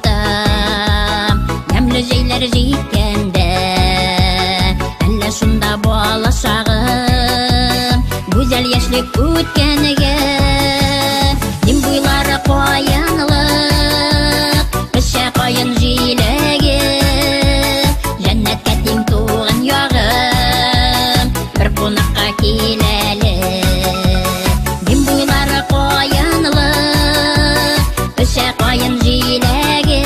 кайтам, Ямлы жейлер жейткенде, Әлі шында болашағым, Güzel яшлік өткенеге, Дим буйлары қойынлық, Піше қойын жейлеге, Жәннәтке тең туған яғым, Бір қонаққа келелі. Дим буйлары қойынлық, Піше қойын жейлеге,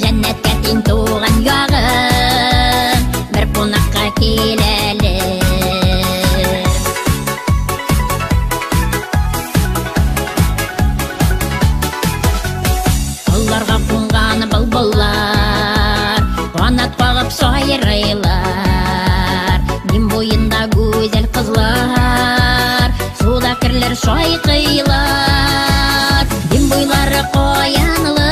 Жәннәтке тең туған яғым, Бір қонаққа келелі. Оларға қонғаны бұлбұллар, Қуанат бағып сайрайлар, Дем бойында güzel қызлар, Суда кірлер шайқайлар. Дем бойлары қойынлық,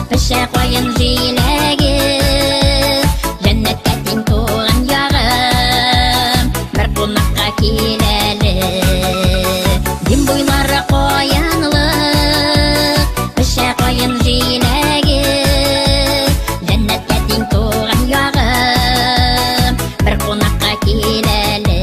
Піше қойын жейлеге, Жәннәтке тең туған яғым, Бір қонаққа келелі. Дем бойлары қойынлық, Піше қойын жейлеге, Жәннәтке тең туған яғым, Бір қонаққа келелі.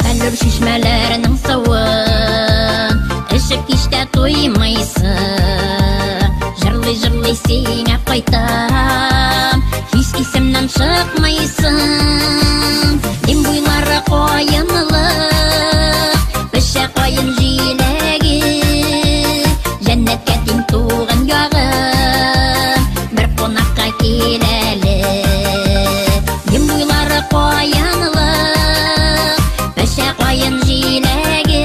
Бәлір шишмәләрінің сауын, Ішіп кеште тоймайсың, Жырлай-жырлай сеңе қайтам, Ес есімнен шықмайсың. Дем бойлары қойынлық, Піше қойын жейлеге, Жәннәтке тең туған яғым, Бір қонаққа келелі. Дем бойлары қойынлық, Піше қойын жейлеге,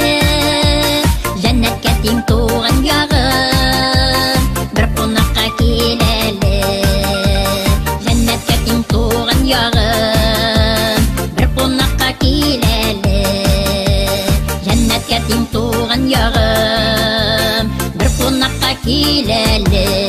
Жәннәтке тең туған яғым, Бір қонаққа келелі. Жәннәтке тең туған яғым, Бір қонаққа келелі. Жәннәтке тең туған яғым, Бір қонаққа келелі.